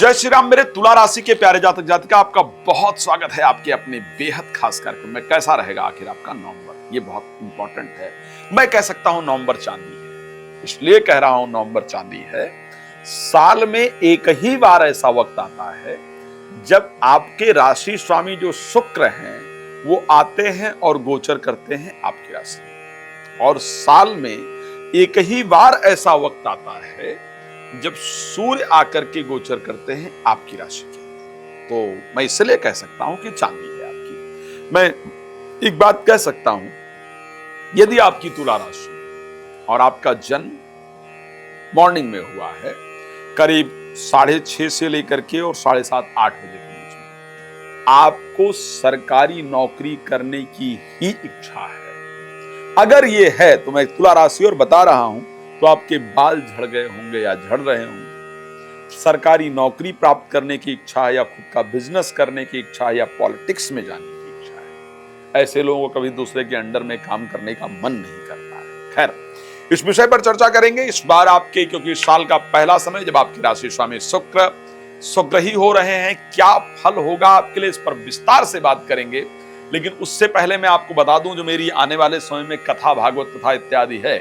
जय श्री राम। मेरे तुला राशि के प्यारे जातक जातिका, आपका बहुत स्वागत है आपके अपने बेहद खास कार्यक्रम में। कैसा रहेगा आखिर आपका नवंबर, ये बहुत इंपॉर्टेंट है। मैं कह सकता हूं नवंबर चांदी है, इसलिए कह रहा हूं नवंबर चांदी है। साल में एक ही बार ऐसा वक्त आता है जब आपके राशि स्वामी जो शुक्र हैं वो आते हैं और गोचर करते हैं आपकी राशि में। और साल में एक ही बार ऐसा वक्त आता है जब सूर्य आकर के गोचर करते हैं आपकी राशि के। तो मैं इसलिए कह सकता हूं कि चांदी है आपकी। मैं एक बात कह सकता हूं, यदि आपकी तुला राशि और आपका जन्म मॉर्निंग में हुआ है, करीब 6:30 से लेकर के और 7:30-8 बजे के बीच में, आपको सरकारी नौकरी करने की ही इच्छा है। अगर ये है तो मैं तुला राशि और बता रहा हूं, तो आपके बाल झड़ गए होंगे या झड़ रहे होंगे। सरकारी नौकरी प्राप्त करने की इच्छा है, या खुद का बिजनेस करने की इच्छा है, या पॉलिटिक्स में जाने की इच्छा है। ऐसे लोगों को कभी दूसरे के अंडर में काम करने का मन नहीं करता है। खैर, इस विषय पर चर्चा करेंगे इस बार आपके, क्योंकि इस साल का पहला समय जब आपकी राशि स्वामी शुक्र ही हो रहे हैं, क्या फल होगा आपके लिए, इस पर विस्तार से बात करेंगे। लेकिन उससे पहले मैं आपको बता दूं, जो मेरी आने वाले समय में कथा, भागवत कथा इत्यादि है,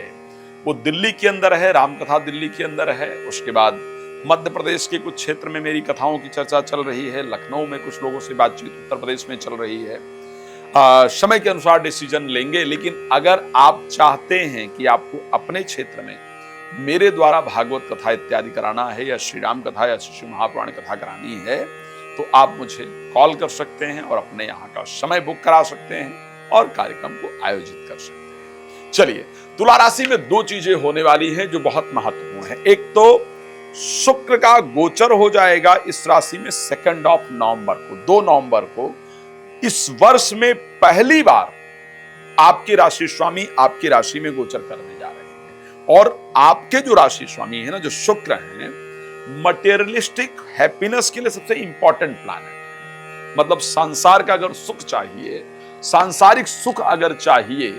वो दिल्ली के अंदर है। रामकथा दिल्ली के अंदर है। उसके बाद मध्य प्रदेश के कुछ क्षेत्र में मेरी कथाओं की चर्चा चल रही है। लखनऊ में कुछ लोगों से बातचीत उत्तर प्रदेश में चल रही है। समय के अनुसार डिसीजन लेंगे। लेकिन अगर आप चाहते हैं कि आपको अपने क्षेत्र में मेरे द्वारा भागवत कथा इत्यादि कराना है, या श्री राम कथा या शिशु महापुराण कथा करानी है, तो आप मुझे कॉल कर सकते हैं और अपने यहाँ का समय बुक करा सकते हैं और कार्यक्रम को आयोजित कर सकते हैं। चलिए, तुला राशि में दो चीजें होने वाली हैं जो बहुत महत्वपूर्ण है। एक तो शुक्र का गोचर हो जाएगा इस राशि में 2 नवंबर को, 2 नवंबर को। इस वर्ष में पहली बार आपके राशि स्वामी आपकी राशि में गोचर करने जा रहे हैं। और आपके जो राशि स्वामी है ना, जो शुक्र हैं, मटेरियलिस्टिक हैप्पीनेस के लिए सबसे इंपॉर्टेंट प्लैनेट है। मतलब संसार का अगर सुख चाहिए, सांसारिक सुख अगर चाहिए,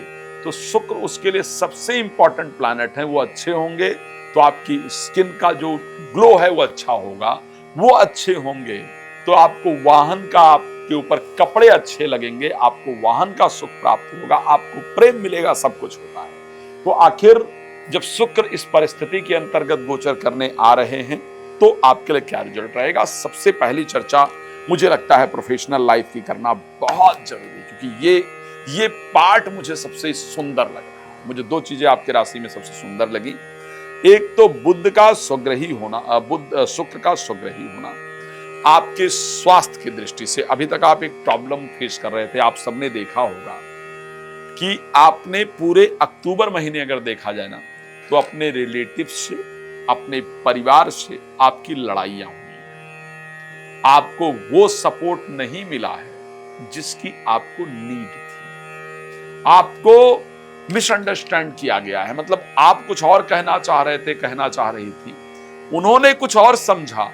तो शुक्र उसके लिए सबसे इंपॉर्टेंट प्लैनेट है। वो अच्छे होंगे तो आपकी स्किन का जो ग्लो है वो अच्छा होगा। वो अच्छे होंगे तो आपको वाहन का, आपके ऊपर कपड़े अच्छे लगेंगे, आपको वाहन का सुख प्राप्त होगा, आपको प्रेम मिलेगा, सब कुछ होता है। तो आखिर जब शुक्र इस परिस्थिति के अंतर्गत गोचर करने आ रहे हैं, तो आपके लिए क्या रिजल्ट रहेगा। सबसे पहली चर्चा मुझे लगता है प्रोफेशनल लाइफ की करना बहुत जरूरी है, क्योंकि ये पार्ट मुझे सबसे सुंदर लग रहा है। मुझे दो चीजें आपकी राशि में सबसे सुंदर लगी। एक तो बुध का स्वग्रही होना, शुक्र का स्वग्रही होना आपके स्वास्थ्य की दृष्टि से। अभी तक आप एक प्रॉब्लम फेस कर रहे थे। आप सबने देखा होगा कि आपने पूरे अक्टूबर महीने अगर देखा जाए ना, तो अपने रिलेटिव से, अपने परिवार से आपकी लड़ाइयां हुई। आपको वो सपोर्ट नहीं मिला है जिसकी आपको नीड थी। आपको मिसअंडरस्टैंड किया गया है। मतलब आप कुछ और कहना चाह रहे थे, कहना चाह रही थी, उन्होंने कुछ और समझा।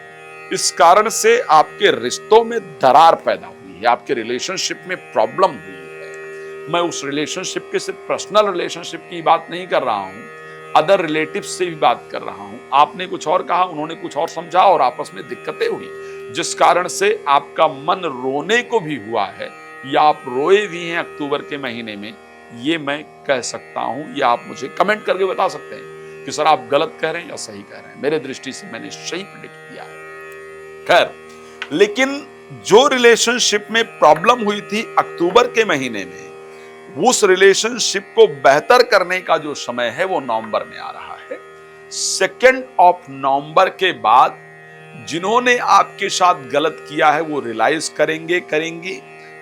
इस कारण से आपके रिश्तों में दरार पैदा हुई है, आपके रिलेशनशिप में प्रॉब्लम हुई है। मैं उस रिलेशनशिप के सिर्फ पर्सनल रिलेशनशिप की बात नहीं कर रहा हूं, अदर रिलेटिव्स से भी बात कर रहा हूं। आपने कुछ और कहा, उन्होंने कुछ और समझा, और आपस में दिक्कतें हुई, जिस कारण से आपका मन रोने को भी हुआ है, या आप रोए भी हैं अक्टूबर के महीने में। ये मैं कह सकता हूं, या आप मुझे कमेंट करके बता सकते हैं कि सर आप गलत कह रहे हैं या सही कह रहे हैं। मेरे दृष्टि से मैंने सही प्रेडिक्ट किया है। खैर, लेकिन जो रिलेशनशिप में प्रॉब्लम हुई थी अक्टूबर के महीने में, उस रिलेशनशिप को बेहतर करने का जो समय है वो नवंबर में आ रहा है। 2 नवंबर के बाद जिन्होंने आपके साथ गलत किया है वो रियलाइज करेंगे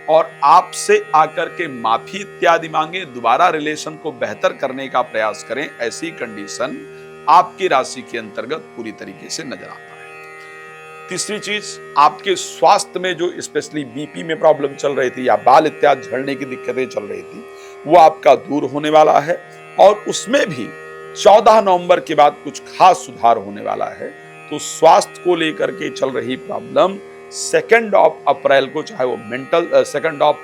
और आपसे आकर के माफी इत्यादि मांगे, दोबारा रिलेशन को बेहतर करने का प्रयास करें। ऐसी कंडीशन आपकी राशि के अंतर्गत पूरी तरीके से नजर आता है। तीसरी चीज, आपके स्वास्थ्य में जो स्पेशली बीपी में प्रॉब्लम चल रही थी, या बाल इत्यादि झड़ने की दिक्कतें चल रही थी, वो आपका दूर होने वाला है। और उसमें भी 14 नवंबर के बाद कुछ खास सुधार होने वाला है। तो स्वास्थ्य को लेकर के चल रही प्रॉब्लम 2 अप्रैल को, चाहे वो 2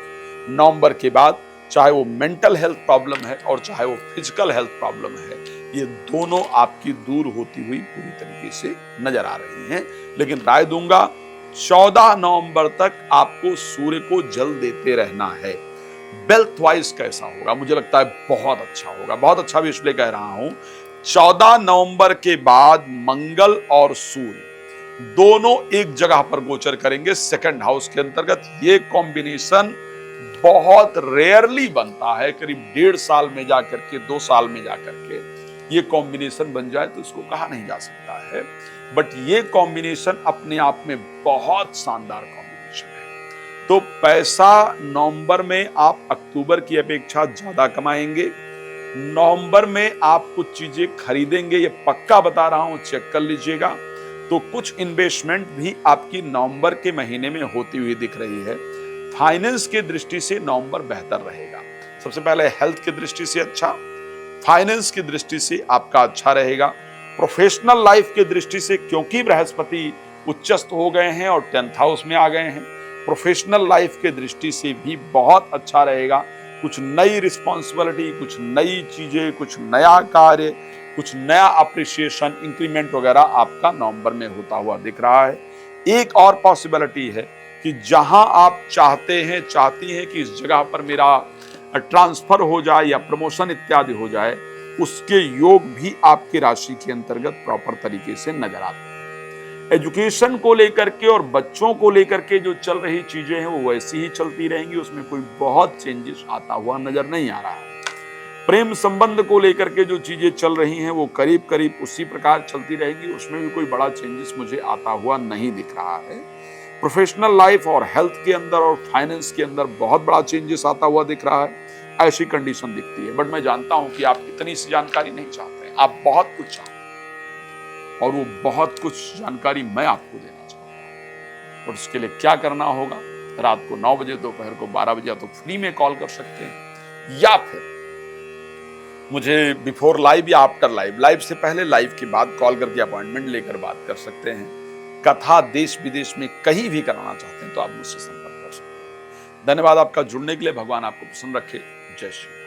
नवंबर के बाद, चाहे वो मेंटल हेल्थ प्रॉब्लम है और चाहे वो फिजिकल हेल्थ प्रॉब्लम है, ये दोनों आपकी दूर होती हुई पूरी तरीके से नजर आ रही हैं। लेकिन राय दूंगा 14 नवंबर तक आपको सूर्य को जल देते रहना है। वेल्थ वाइज कैसा होगा? मुझे लगता है बहुत अच्छा होगा, बहुत अच्छा भी इसलिए कह रहा हूं 14 नवंबर के बाद मंगल और सूर्य दोनों एक जगह पर गोचर करेंगे सेकंड हाउस के अंतर्गत। ये कॉम्बिनेशन बहुत रेयरली बनता है, करीब 1.5 साल में जाकर के 2 साल में जाकर के ये कॉम्बिनेशन बन जाए तो इसको कहा नहीं जा सकता है। बट ये कॉम्बिनेशन अपने आप में बहुत शानदार कॉम्बिनेशन है। तो पैसा नवंबर में आप अक्टूबर की अपेक्षा ज्यादा कमाएंगे। नवंबर में आप कुछ चीजें खरीदेंगे, ये पक्का बता रहा हूं, चेक कर लीजिएगा। तो कुछ इन्वेस्टमेंट भी आपकी नवंबर के महीने में होती हुई दिख रही है। फाइनेंस की दृष्टि से नवंबर बेहतर रहेगा। सबसे पहले हेल्थ की दृष्टि से अच्छा, फाइनेंस की दृष्टि से आपका अच्छा रहेगा। प्रोफेशनल लाइफ की दृष्टि से क्योंकि बृहस्पति उच्चस्थ हो गए हैं और 10th हाउस में आ गए हैं, प्रोफेशनल लाइफ की दृष्टि से भी बहुत अच्छा रहेगा। कुछ नई रिस्पॉन्सिबिलिटी, कुछ नई चीजें, कुछ नया कार्य, कुछ नया अप्रिसिएशन, इंक्रीमेंट वगैरह आपका नवंबर में होता हुआ दिख रहा है। एक और पॉसिबिलिटी है कि जहां आप चाहती हैं कि इस जगह पर मेरा ट्रांसफर हो जाए या प्रमोशन इत्यादि हो जाए, उसके योग भी आपकी राशि के अंतर्गत प्रॉपर तरीके से नजर आते हैं। एजुकेशन को लेकर के और बच्चों को लेकर के जो चल रही चीजें हैं वो वैसी ही चलती रहेंगी, उसमें कोई बहुत चेंजेस आता हुआ नजर नहीं आ रहा है। प्रेम संबंध को लेकर के जो चीजें चल रही हैं वो करीब करीब उसी प्रकार चलती रहेंगी, उसमें भी कोई बड़ा चेंजेस मुझे आता हुआ नहीं दिख रहा है। प्रोफेशनल लाइफ और हेल्थ के अंदर और फाइनेंस के अंदर बहुत बड़ा चेंजेस आता हुआ दिख रहा है, ऐसी कंडीशन दिखती है। बट मैं जानता हूं कि आप इतनी सी जानकारी नहीं चाहते हैं, आप बहुत कुछ चाहते हैं और वो बहुत कुछ जानकारी मैं आपको देना चाहता हूं। और उसके लिए क्या करना होगा, रात को 9 बजे, दोपहर को 12 बजे तो फ्री में कॉल कर सकते हैं, या फिर मुझे बिफोर लाइव या आफ्टर लाइव, लाइव से पहले लाइव के बाद कॉल करके अपॉइंटमेंट लेकर बात कर सकते हैं। कथा देश विदेश में कहीं भी कराना चाहते हैं तो आप मुझसे संपर्क कर सकते हैं। धन्यवाद आपका जुड़ने के लिए। भगवान आपको प्रसन्न रखे। जय श्री।